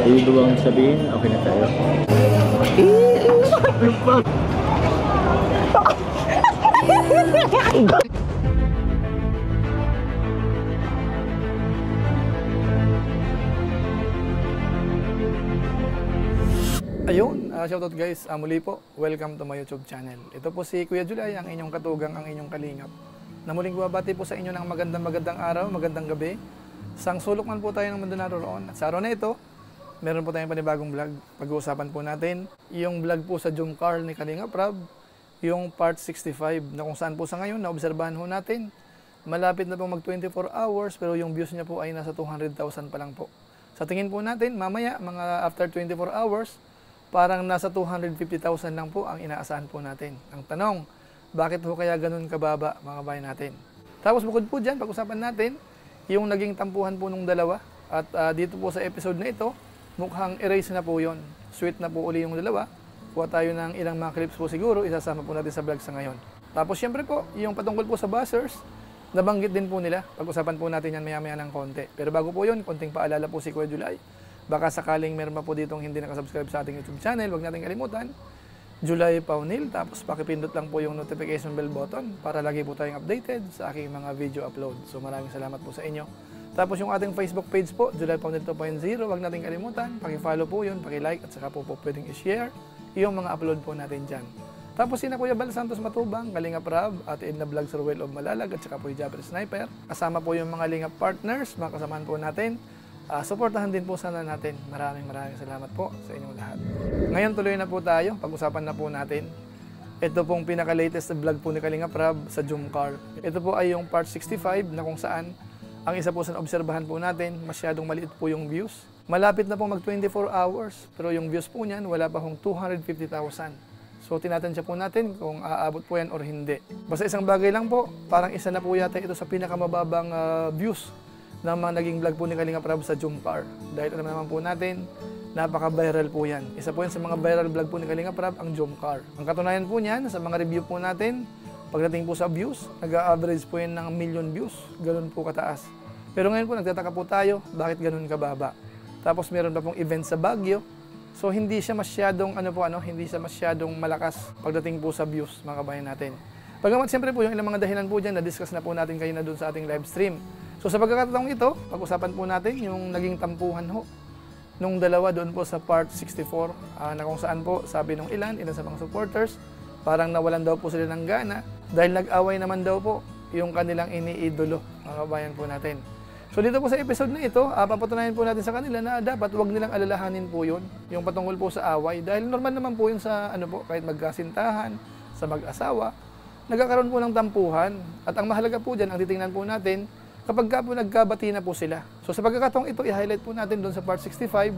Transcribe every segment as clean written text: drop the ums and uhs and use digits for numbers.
Ibig ba bang sabihin, okay na tayo? Ayun, shoutout guys, muli po, welcome to my YouTube channel. Ito po si Kuya Julay, ang inyong katugang, ang inyong kalingap. Na muling bumabati po sa inyo ng magandang araw, magandang gabi. Sang sulok man po tayo ng mundo naroon. At sa araw na ito, meron po tayong panibagong vlog. Pag-uusapan po natin yung vlog po sa Jomcar ni Kalingap Rab, yung part 65, na kung saan po sa ngayon, naobserbahan po natin. Malapit na po mag 24 hours, pero yung views niya po ay nasa 200,000 pa lang po. Sa tingin po natin, mamaya, mga after 24 hours, parang nasa 250,000 lang po ang inaasahan po natin. Ang tanong, bakit po kaya ganun kababa mga kabayan natin? Tapos bukod po dyan, pag-usapan natin yung naging tampuhan po nung dalawa. At dito po sa episode na ito, mukhang erase na po yon. Sweet na po uli yung dalawa. Kuha tayo ng ilang mga clips po siguro, isasama po natin sa vlog sa ngayon. Tapos syempre po, yung patungkol po sa buzzers, nabanggit din po nila. Pag-usapan po natin yan maya-maya ng konti. Pero bago po yun, konting paalala po si Kuya Julay. Baka sakaling meron pa po ditong hindi nakasubscribe sa ating YouTube channel, huwag natin kalimutan, Julay Paunil, tapos pakipindot lang po yung notification bell button para lagi po tayong updated sa aking mga video upload. So maraming salamat po sa inyo. Tapos yung ating Facebook page po, Julay Paunil 2.0, huwag natin kalimutan, pakifollow po yun, pakilike at saka po pwedeng i-share yung mga upload po natin dyan. Tapos sina Kuya Bal Santos Matubang, Kalingap Rab, at Edna Vlog Surwell of Malalag at saka po yung Japper Sniper. Kasama po yung mga Lingap partners, mga kasamahan po natin. Suportahan din po sana natin. Maraming salamat po sa inyong lahat. Ngayon tuloy na po tayo. Pag-usapan na po natin. Ito pong pinaka-latest vlog po ni Kalingap Rab sa Jomcar. Ito po ay yung part 65 na kung saan ang isa po sa obserbahan po natin, masyadong maliit po yung views. Malapit na po mag 24 hours, pero yung views po niyan wala pa hong 250,000. So tinatansya po natin kung aabot po yan or hindi. Basta isang bagay lang po, parang isa na po yata ito sa pinakamababang views na mga naging vlog po ni Kalingap Rab sa Jomcar. Dahil alam naman po natin, napaka-viral po yan. Isa po yan sa mga viral vlog po ni Kalingap Rab, ang Jomcar. Ang katunayan po niyan, sa mga review po natin, pagdating po sa views, nag-a-average po yan ng 1 million views. Ganun po kataas. Pero ngayon po, nagtataka po tayo, bakit ganun kababa? Tapos meron pa pong event sa Baguio. So hindi siya masyadong, hindi siya masyadong malakas pagdating po sa views, mga kabayan natin. Pagamat siyempre po, yung ilang mga dahilan po dyan, na-discuss na po natin kayo na doon sa ating live stream. So sa pagkakataong ito, pag-usapan po natin yung naging tampuhan ho nung dalawa doon po sa part 64 na kung saan po sabi nung ilan sa mga supporters, parang nawalan daw po sila ng gana dahil nag-away naman daw po yung kanilang iniidolo, mga kabayan po natin. So dito po sa episode na ito, papatunayan po natin sa kanila na dapat wag nilang alalahanin po yun, yung patungkol po sa away. Dahil normal naman po yun sa kahit magkasintahan, sa mag-asawa, nagkakaroon po ng tampuhan. At ang mahalaga po dyan, ang titingnan po natin, kapag po nagkabati na po sila. So sa pagkakataong ito, i-highlight po natin doon sa part 65,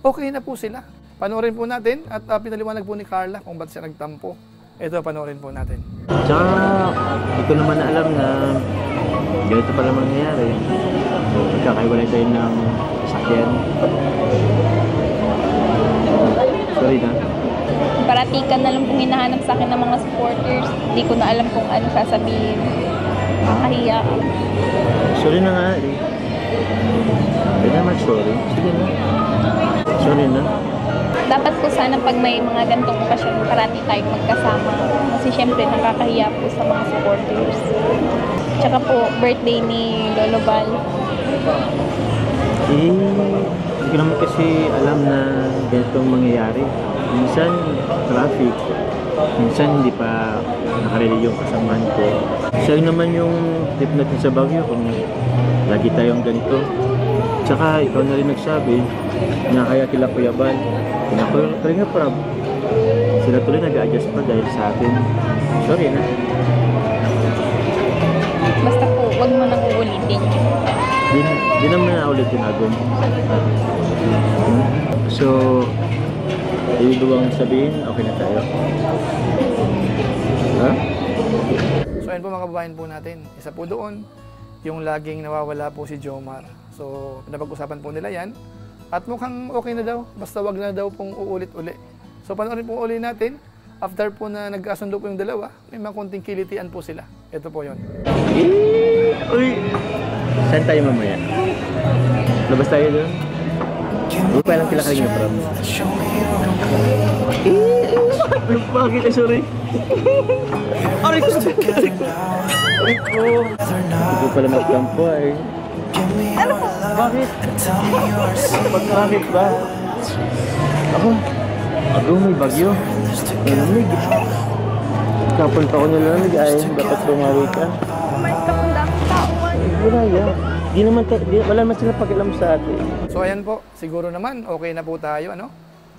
okay na po sila. Panoorin po natin at pinaliwanag po ni Carla kung ba't siya nagtampo. Ito, panoorin po natin. Tsaka, hindi ko naman alam na ganito pala mangyayari. So, magkakaiwalay tayo ng sakyan. Sorry na. Paratikan na lang pong hinahanap sa akin ng mga supporters. Hindi ko na alam kung ano sasabihin. Makahiya. Sorry na nga eh. Hindi naman sorry. Sige na. Sorry na. Dapat po sana pag may mga ganitong okasyon, parati tayong magkasama. Kasi syempre nakakahiya po sa mga supporters. Tsaka po, birthday ni Lolo Bal. Hindi ko naman kasi alam na ganitong mangyayari. Minsan, traffic. Minsan, hindi pa nakareli yung kasamahan ko. Siya naman yung trip natin sa Baguio kung lagi tayong ganito. Tsaka, ikaw na rin nagsabi na kaya kila Kuya Bal, kila Kalingap Rab, sila tuloy nag-a-adjust pa dahil sa atin. Sorry na. Basta po, wag mo nang uulitin. Di naman na ulitin agad. So, ibig ba bang sabihin, okay na tayo? Ha? So ayun po mga kababayan po natin. Isa po doon, yung laging nawawala po si Jomar. So napag-usapan po nila yan. At mukhang okay na daw, basta wag na daw pong uulit-uli. So panoorin po uli natin. After po na nag-asundo po yung dalawa, may mga konting kilitian po sila. Ito po yun. Uy! Saan tayo mamaya? Labas tayo doon? Hindi pa lang kila Kalinga Prab. Bakit? Sorry. Aray ko! Aray ko! Hindi ko pala magkampo eh. Ano po? Bakit? Bakit ba? Ako may bagyo. Malamig. Kapon pa ako nalamig ay dapat bumawi ka. Kumain ka kung daming tao. Wala yan. Wala naman sila pakialam sa atin. So ayan po, siguro naman okay na po tayo, ano?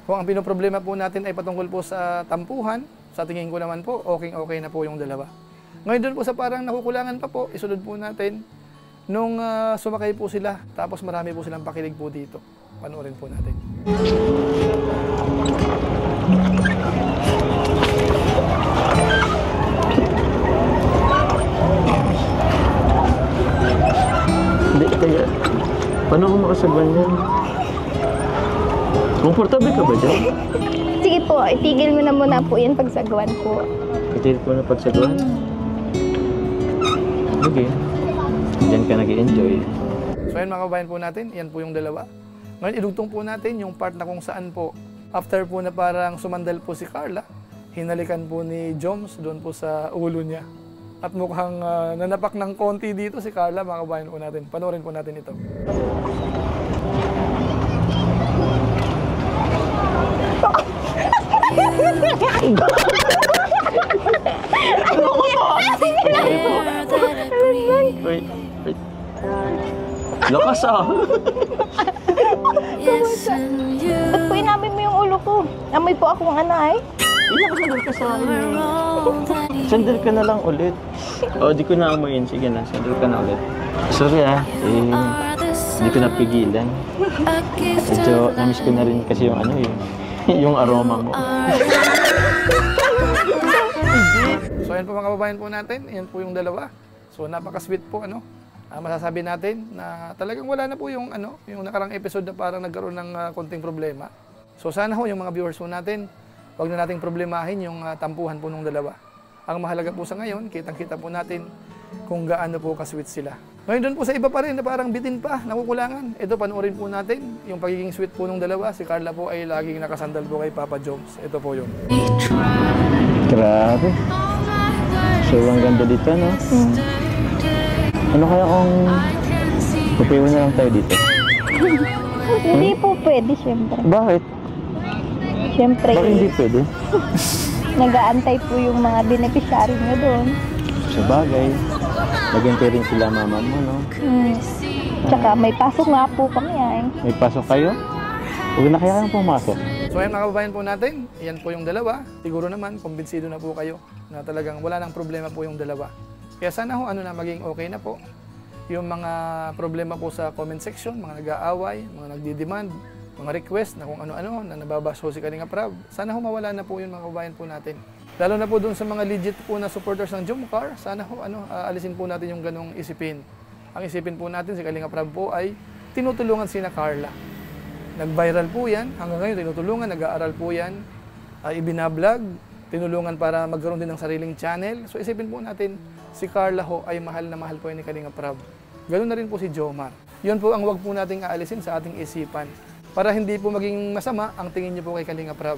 Kung ang pinoproblema po natin ay patungkol po sa tampuhan, sa tingin ko naman po, okay na po yung dalawa. Ngayon doon po sa parang nakukulangan pa po, isunod po natin nung sumakay po sila, tapos marami po silang pakilig po dito. Panoorin po natin. Hindi, kaya, paano ako makasagwan yan? Komportable ka ba dyan? Sige po, itigil mo na muna po yan pagsagwan po. Itigil ko na pagsagwan? Okay. Diyan ka nag-i-enjoy. So ayan mga kabayan po natin, yan po yung dalawa. Ngayon idugtong po natin yung part na kung saan po, after po na parang sumandal po si Carla, hinalikan po ni Joms doon po sa ulo niya. At mukhang nanapak ng konti dito si Carla, mga kabayan po natin. Panoorin po natin ito. Wait. Lakas ah! Ba't po inamin mo yung ulo ko? Amoy po akong anay. Sandal ka sa akin. Sandal ka na lang ulit. Di ko na amoyin. Sige na, sandal ka na ulit. Sorry hindi ko napigilan. Medyo namiss ko na rin kasi yung yung aroma mo. So ayan po mga kababayan po natin, yan po yung dalawa. So napaka-sweet po, ano. Masasabi natin na talagang wala na po yung yung nakarang episode na parang nagkaroon ng konting problema. So sana ho yung mga viewers po natin, wag na nating problemahin yung tampuhan po ng dalawa. Ang mahalaga po sa ngayon, kitang-kita po natin kung gaano po ka-sweet sila. Ngayon doon po sa iba pa rin na parang bitin pa, nakukulangan. Ito panoorin po natin yung pagiging sweet po ng dalawa. Si Carla po ay laging nakasandal po kay Papa Joms. Ito po yun. Grabe. So ang ganda dito, no? Ano kaya kung pupiwan na lang tayo dito? Hindi po pwede, syempre. Bakit? Syempre, Bakit hindi pwede? nag-aantay po yung mga beneficiary nyo doon. Sa bagay, naghintay rin sila mama mo, no? Tsaka may pasok nga po kami ay. May pasok kayo? Huwag na kaya kayong pumasok. So ayan mga kababayan po natin, yan po yung dalawa. Siguro naman, kumbinsido na po kayo na talagang wala nang problema po yung dalawa. Kaya sana ho maging okay na po. Yung mga problema po sa comment section, mga nag-aaway, mga nagdi-demand, mga request na kung ano-ano na nababash si Kalinga Prab. Sana ho mawala na po yun mga kababayan po natin. Lalo na po doon sa mga legit po na supporters ng Jomcar, sana ho alisin po natin yung ganong isipin. Ang isipin po natin si Kalinga Prab po ay tinutulungan sina Carla. Nag-viral po yan, hanggang ngayon tinutulungan, nag-aaral po yan, ibinablog, tinulungan para magkaroon din ng sariling channel. So isipin po natin, si Carla ho ay mahal na mahal po yan ni Kalinga Prab. Ganoon na rin po si Jomar. Yun po ang wag po nating aalisin sa ating isipan. Para hindi po maging masama ang tingin niyo po kay Kalinga Prab.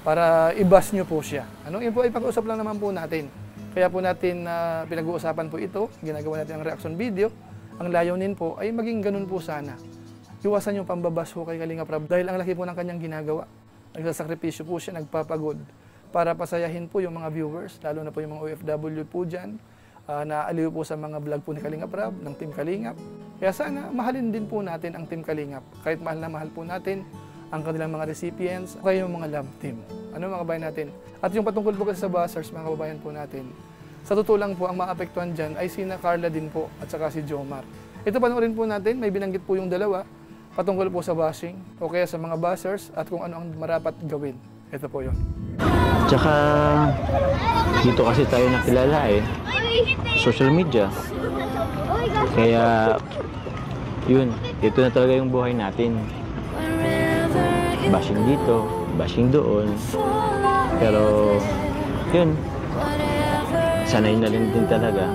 Para i-bash niyo po siya. Yun po ay pag-usap lang naman po natin. Kaya po natin pinag-uusapan po ito, ginagawa natin ang reaction video. Ang layunin po ay maging ganun po sana. Iwasan yung pambabash po kay Kalinga Prab dahil ang laki po ng kanyang ginagawa. Nagsasakripisyo po siya, nagpapagod para pasayahin po yung mga viewers, lalo na po yung mga OFW po dyan, naaliw po sa mga vlog po ni Kalinga Prab, ng Team Kalingap. Kaya sana mahalin din po natin ang Team Kalingap. Kahit mahal na mahal po natin ang kanilang mga recipients, o kaya yung mga love team. Mga kabayan natin? At yung patungkol po kasi sa buzzers, mga kabayan po natin, sa totoo lang po, ang maapektuhan dyan ay sina Carla din po at saka si Jomar. Ito panoorin po natin, may binanggit po yung dalawa patungkol po sa bashing o kaya sa mga buzzers at kung ano ang marapat gawin. Ito po yun. Tsaka, dito kasi tayo nakilala social media. Kaya, yun, ito na talaga yung buhay natin. Bashing dito, bashing doon. Pero, yun, sanay na rin din talaga.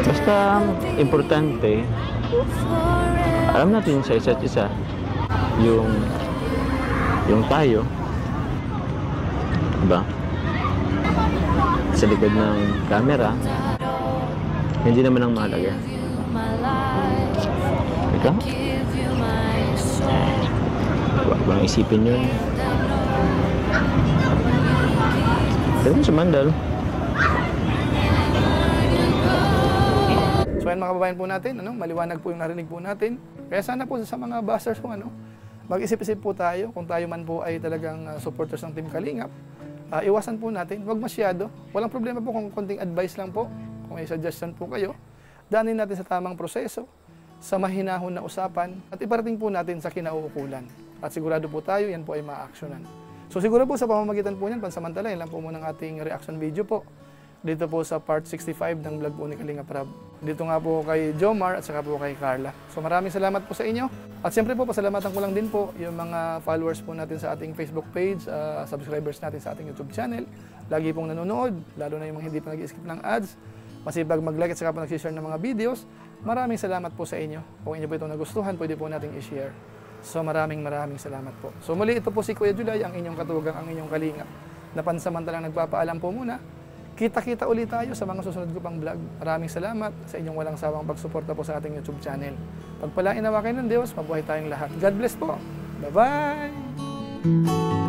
Basta, Saka, importante, alam natin sa isa't isa, yung tayo, diba? Sa likod ng camera, hindi naman ang mahalaga. Ikaw? Huwag bang isipin yun. Pero sa mandal. So yan mga kababayan po natin, maliwanag po yung narinig po natin. Kaya sana po sa mga bashers po, mag-isip-isip po tayo kung tayo man po ay talagang supporters ng Team Kalingap. Iwasan po natin, huwag masyado. Walang problema po kung konting advice lang po, kung may suggestion po kayo. Danin natin sa tamang proseso, sa mahinahon na usapan, at iparating po natin sa kinauukulan. At sigurado po tayo, yan po ay ma-actionan. So siguro po sa pamamagitan po niyan, pansamantala, yan lang po muna ng ating reaction video po. Dito po sa part 65 ng vlog po ni Kalinga Prab. Dito nga po kay Jomar at saka po kay Carla. So maraming salamat po sa inyo. At siyempre po, pasalamatan ko lang din po yung mga followers po natin sa ating Facebook page, subscribers natin sa ating YouTube channel. Lagi pong nanonood, lalo na yung mga hindi pa nag-skip ng ads. Masibag mag-like at saka po nag-share ng mga videos. Maraming salamat po sa inyo. Kung inyo po itong nagustuhan, pwede po nating i-share. So maraming salamat po. So muli, ito po si Kuya Julay, ang inyong katugang, ang inyong Kalingap, na pansamantalang nagpapaalam po muna. Kita-kita ulit tayo sa mga susunod ko pang vlog. Maraming salamat sa inyong walang sawang pagsuporta po sa ating YouTube channel. Pagpalain nawa kayo ng Diyos, mabuhay tayong lahat. God bless po. Bye-bye!